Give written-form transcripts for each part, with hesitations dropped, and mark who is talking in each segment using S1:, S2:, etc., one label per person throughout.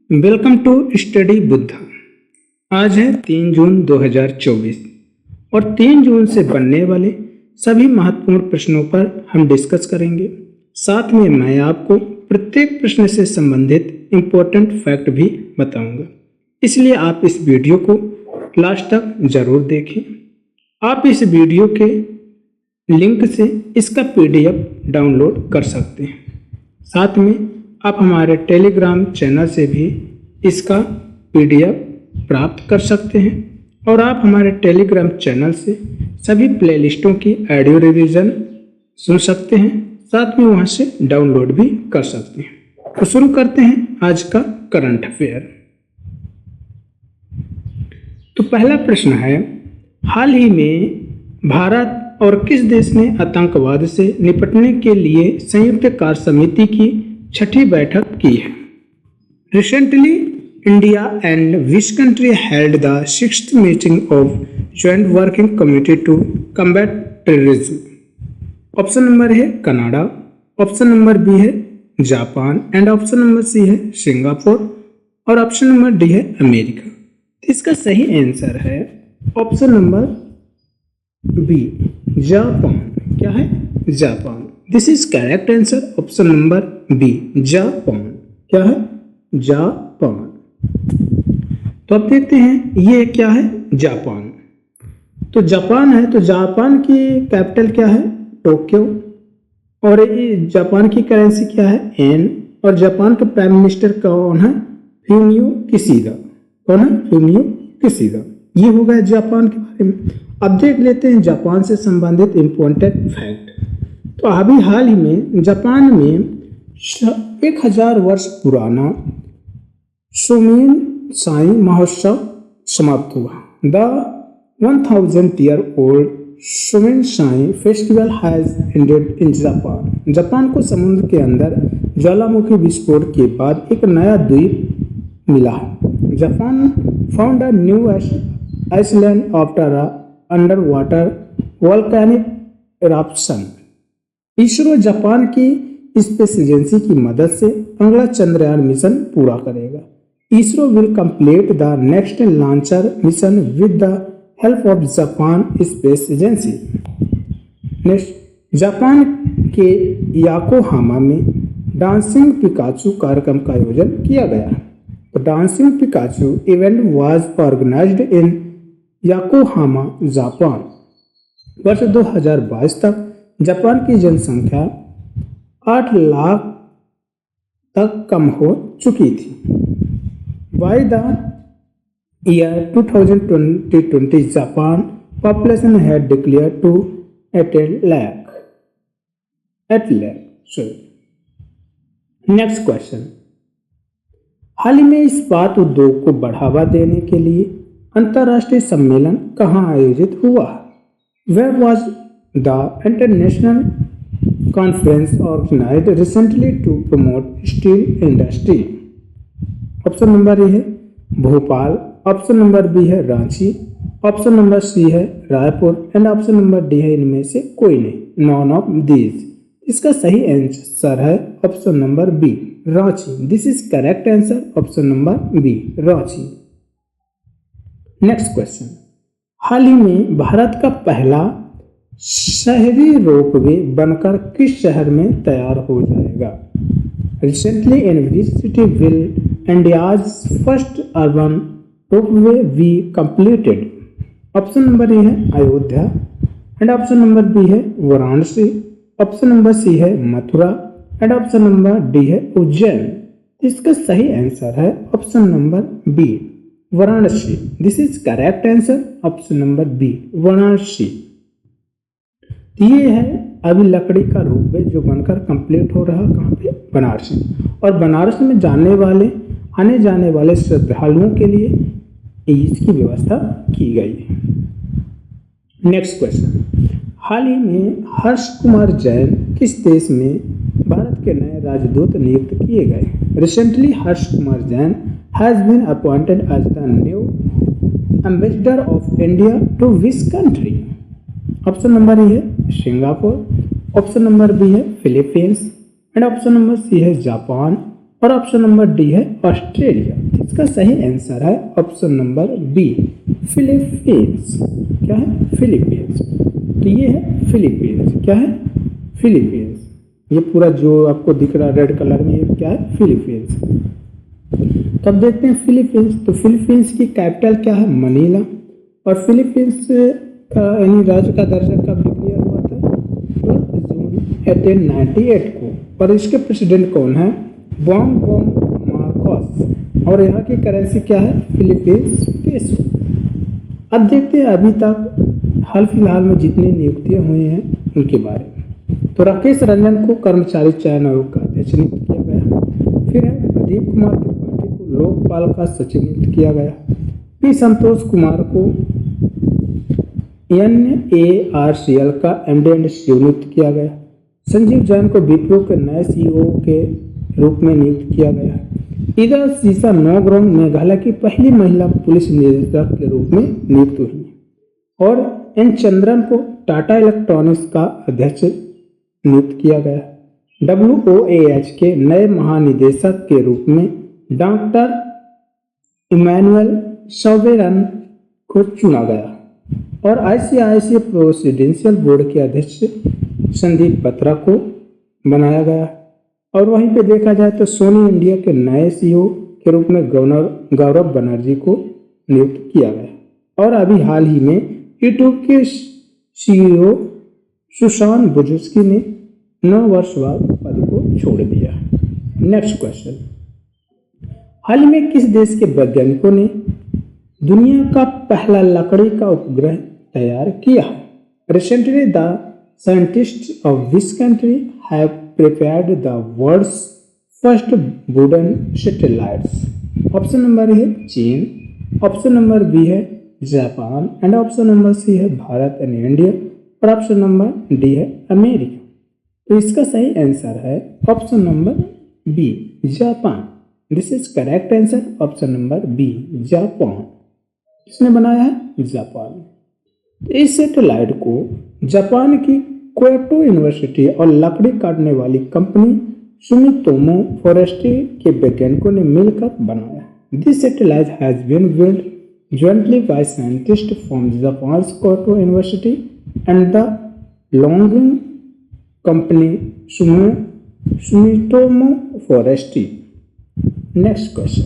S1: Welcome to study Buddha. आज है 3 जून 2024 और 3 जून से बनने वाले सभी महत्वपूर्ण प्रश्नों पर हम डिस्कस करेंगे। साथ में मैं आपको प्रत्येक प्रश्न से संबंधित इम्पोर्टेंट फैक्ट भी बताऊंगा, इसलिए आप इस वीडियो को लास्ट तक जरूर देखें। आप इस वीडियो के लिंक से इसका पीडीएफ डाउनलोड कर सकते हैं। साथ में आप हमारे टेलीग्राम चैनल से भी इसका पीडीएफ प्राप्त कर सकते हैं और आप हमारे टेलीग्राम चैनल से सभी प्लेलिस्टों की ऑडियो रिवीजन सुन सकते हैं, साथ में वहां से डाउनलोड भी कर सकते हैं। तो शुरू करते हैं आज का करंट अफेयर। तो पहला प्रश्न है, हाल ही में भारत और किस देश ने आतंकवाद से निपटने के लिए संयुक्त कार्य समिति की 6ठी बैठक की है? Recently, India and which country held the 6th meeting of Joint Working Committee to Combat Terrorism? Option number है कनाडा, ऑप्शन नंबर बी है Japan and option number C है सिंगापुर और ऑप्शन नंबर डी है America. इसका सही answer है option number B, Japan. क्या है? Japan. This is correct answer, option number B, Japan. क्या है? जापान। तो अब देखते हैं ये क्या है, जापान। तो जापान है, तो जापान की कैपिटल क्या है? टोक्यो। और ये जापान की करेंसी क्या है? येन। और जापान के प्राइम मिनिस्टर कौन है? Fumio Kishida. कौन है? Fumio Kishida. ये हो गया जापान के बारे में। अब देख लेते हैं जापान से संबंधित इम्पोर्टेंट फैक्ट। तो अभी हाल ही में जापान में 1000 वर्ष पुराना शोमेनसाई महोत्सव समाप्त हुआ। The 1000-year-old Sominsai festival has ended in Japan. Japan को समुद्र के अंदर ज्वालामुखी विस्फोट के बाद एक नया द्वीप मिला। Japan found a new island after a underwater volcanic eruption. ISRO Japan की स्पेस एजेंसी की मदद से अगला चंद्रयान मिशन पूरा करेगा। ISRO will complete the next launcher mission with the help of Japan space agency. Next, Japan के याकोहामा में dancing Pikachu कार्यक्रम का आयोजन किया गया। तो dancing Pikachu event was organised in Yokohama, Japan. वर्ष 2022 तक जापान की जनसंख्या 8 लाख तक कम हो चुकी थी। By the year 2020 Japan population had declared to 8 lakh. Next question, हाल ही में इस्पात उद्योग को बढ़ावा देने के लिए अंतर्राष्ट्रीय सम्मेलन कहाँ आयोजित हुआ? Where was the international conference organised recently to promote steel industry? Option number A है भोपाल, ऑप्शन नंबर बी है रांची, ऑप्शन नंबर सी है Raipur and option number D है इनमें से कोई नहीं, नॉन ऑफ दीज। इसका सही आंसर है option number B, Ranchi. This is correct answer, option number B, Ranchi. Next question, हाल ही में भारत का पहला शहरी रोपवे बनकर किस शहर में तैयार हो जाएगा? Recently in which city will India's first urban ropeway be completed? Option number A है Ayodhya and option number B है वाराणसी, ऑप्शन नंबर सी है Mathura and option number D है उज्जैन। इसका सही आंसर है option number B, Varanasi. This is correct answer, option number B, Varanasi. ये है अभी लकड़ी का रोपवे जो बनकर कंप्लीट हो रहा, कहाँ पे? बनारस में। और बनारस में आने जाने वाले श्रद्धालुओं के लिए इसकी व्यवस्था की गई है। नेक्स्ट क्वेश्चन, हाल ही में हर्ष कुमार जैन किस देश में भारत के नए राजदूत नियुक्त किए गए? Recently Harsh Kumar Jain has been appointed as the new ambassador of India to which country? Option number A है सिंगापुर, ऑप्शन नंबर बी है Philippines and option number C है जापान और ऑप्शन नंबर डी है ऑस्ट्रेलिया। इसका सही आंसर है option number B, Philippines. क्या है? फिलीपींस। तो ये है फिलीपींस। क्या है? फिलीपींस। ये पूरा जो आपको दिख रहा है रेड कलर में, ये क्या है? फिलीपींस। तब देखते हैं फिलीपींस। तो फिलीपींस की कैपिटल क्या है? मनीला। और फिलीपींस का यानी राज्य का दर्जा कब डिक्लेयर हुआ था? 12 जून 1898 को। और इसके प्रेसिडेंट कौन है? Bong Marcos. और यहाँ की करेंसी क्या है? Philippines peso. अब देखते हैं अभी तक हाल फिलहाल में जितनी नियुक्तियां हुई हैं उनके बारे में। तो राकेश रंजन को कर्मचारी चयन आयोग का अध्यक्ष नियुक्त किया गया। फिर है प्रदीप कुमार त्रिपाठी को लोकपाल का सचिव नियुक्त किया गया। पी संतोष कुमार को NARCL का MD एंड CEO नियुक्त किया गया। संजीव जैन को विप्रो के नए CEO के रूप में नियुक्त किया गया। ईदा सीसा नौग्रोंग मेघालय की पहली महिला पुलिस निदेशक के रूप में नियुक्त हुई और N चंद्रन को टाटा इलेक्ट्रॉनिक्स का अध्यक्ष नियुक्त किया गया। WOAH के नए महानिदेशक के रूप में डॉक्टर इमैनुअल सवेरन को चुना गया और ICICI प्रेसिडेंशियल बोर्ड के अध्यक्ष संदीप बत्रा को बनाया गया। और वहीं पे देखा जाए तो सोनी इंडिया के नए CEO के रूप में गौरव बनर्जी को नियुक्त किया गया। और अभी हाल ही में यूट्यूब के CEO सुशांत बुजुर्गी ने 9 वर्ष बाद पद को छोड़ दिया। नेक्स्ट क्वेश्चन, हाल ही में किस देश के वैज्ञानिकों ने दुनिया का पहला लकड़ी का उपग्रह तैयार किया है? Recently the scientists of this country have prepared the world's first wooden satellites. Option number है चीन, ऑप्शन नंबर बी है Japan and option number C है भारत एंड इंडिया और ऑप्शन नंबर डी है अमेरिका। तो इसका सही आंसर है option number B, Japan. This is correct answer, option number B, Japan. किसने बनाया है? जापान। इस सैटेलाइट को जापान की क्योटो यूनिवर्सिटी और लकड़ी काटने वाली कंपनी सुमितोमो फॉरेस्ट्री के वैज्ञानिकों ने मिलकर बनाया। This satellite has been built jointly by scientists from Japan's Kyoto University and the logging company Sumitomo Forestry. Next question,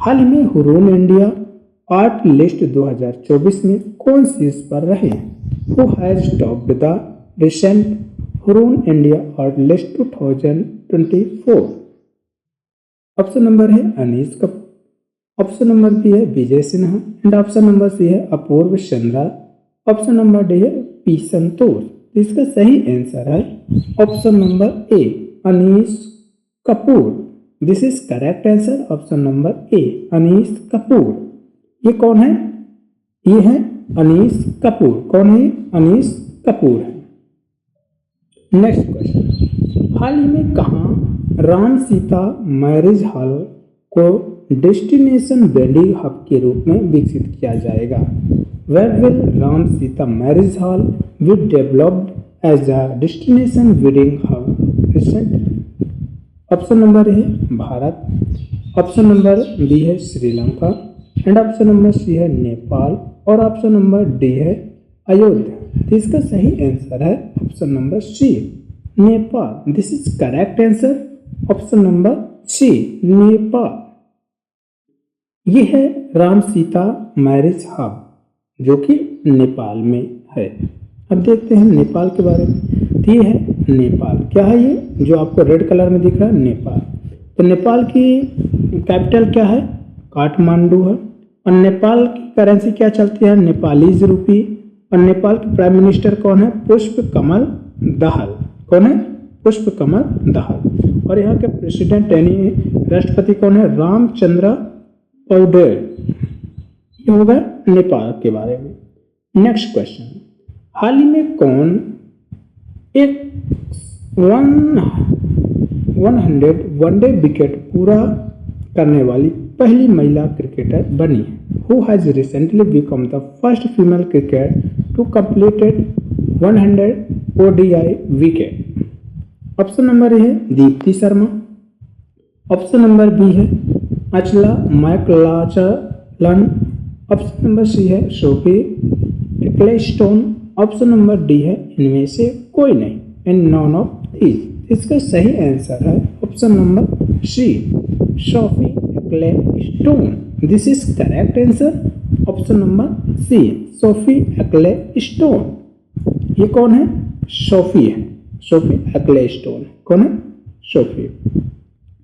S1: हाल ही में हुरून इंडिया आर्ट लिस्ट 2024 में कौन सी इस पर रहे? Who has topped the recent Hurun India art list 2024? Option number है Anish Kapoor, option number B है Vijay Sinha and option number C है Apurva Chandra, option number D है पी संतोष। तो इसका सही आंसर है option number A, Anish Kapoor. This is correct answer, option number A, Anish Kapoor. ये कौन है? ये है अनीस कपूर। कौन है? अनीस कपूर है। नेक्स्ट क्वेश्चन, हाल ही में कहाँ राम सीता मैरिज हॉल को डेस्टिनेशन वेडिंग हब के रूप में विकसित किया जाएगा? Where will Ram Sita marriage hall be developed as a destination wedding hub recently? Option number है भारत, ऑप्शन नंबर बी है Sri Lanka and option number C है नेपाल और ऑप्शन नंबर डी है अयोध्या। तो इसका सही आंसर है option number C, Nepal. This is correct answer, option number C, Nepal. ये है राम सीता मैरिज हब जो कि नेपाल में है। अब देखते हैं नेपाल के बारे में। तो ये है नेपाल। क्या है ये जो आपको रेड कलर में दिख रहा है? नेपाल। तो नेपाल की कैपिटल क्या है? काठमांडू है। और नेपाल की करेंसी क्या चलती है? नेपालीज रूपी। और नेपाल के प्राइम मिनिस्टर कौन है? पुष्प कमल दहल। कौन है? पुष्प कमल दहल। और यहाँ के प्रेसिडेंट यानी राष्ट्रपति कौन है? रामचंद्र पौडेल। ये होगा नेपाल के बारे में। नेक्स्ट क्वेश्चन, हाल ही में कौन एक 100 वनडे विकेट पूरा करने वाली पहली महिला क्रिकेटर बनी है? Who has recently become the first female cricketer to completed 100 ODI wicket? Option number है Deepti Sharma, option number B है अचला मैकलाचलन। ऑप्शन नंबर सी है Sophie Ecclestone. Option number D है इनमें से कोई नहीं, इन नॉन ऑफ दीज। इसका सही आंसर है option number C Sophie Ecclestone. This is correct answer option number C Sophie Ecclestone. ये कौन है? सोफी है, सोफी एक्लेस्टोन कौन है? सोफी।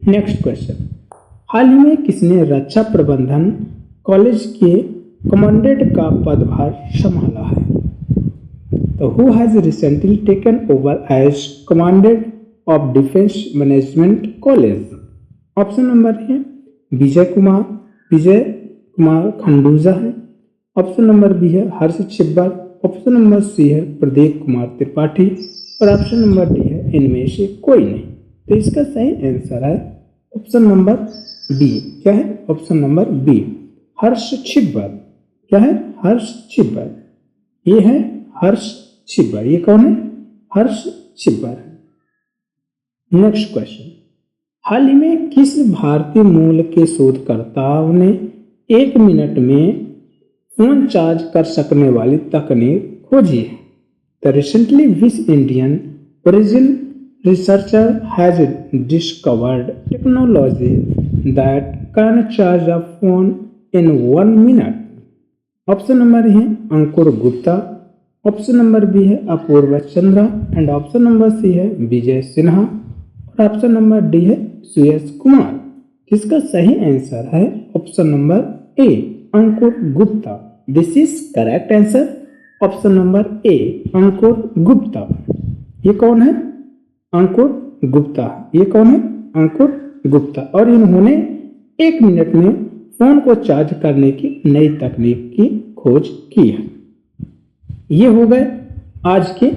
S1: नेक्स्ट क्वेश्चन, हाल ही में किसने रक्षा प्रबंधन कॉलेज के कमांडेंट का पदभार संभाला है? तो who has recently taken over as commandant of defence management college? Option number है विजय कुमार खंडूजा है। ऑप्शन नंबर बी है Harsh Chhibber. Option number C है प्रदीप कुमार त्रिपाठी और ऑप्शन नंबर डी है इनमें से कोई नहीं। तो इसका सही आंसर है ऑप्शन नंबर बी। क्या है? Option number B Harsh Chhibber. क्या है? हर्ष छिब्बर। ये है हर्ष छिब्बर। ये कौन है? हर्ष छिब्बर। नेक्स्ट क्वेश्चन, हाल ही में किस भारतीय मूल के शोधकर्ताओं ने 1 मिनट में फोन चार्ज कर सकने वाली तकनीक खोजी है? The recently which Indian origin researcher has discovered technology that can charge a phone in 1 minute. Option number है Ankur Gupta. Option number B है Apurva Chandra and option number C है विजय सिन्हा और ऑप्शन नंबर डी है सुयश कुमार। इसका सही आंसर है option number A Ankur Gupta. This is correct answer option number A Ankur Gupta. ये कौन है? अंकुर गुप्ता। ये कौन है? अंकुर गुप्ता। और इन्होंने 1 मिनट में फोन को चार्ज करने की नई तकनीक की खोज की है। ये हो गए आज के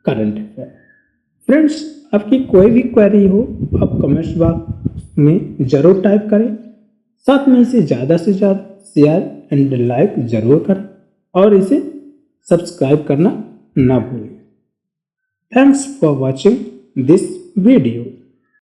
S1: करंट अफेयर। फ्रेंड्स, आपकी कोई भी क्वेरी हो आप कमेंट्स बॉक्स में जरूर टाइप करें। साथ में इसे ज़्यादा से ज़्यादा शेयर एंड लाइक जरूर करें और इसे सब्सक्राइब करना ना भूलें। Thanks for watching this video.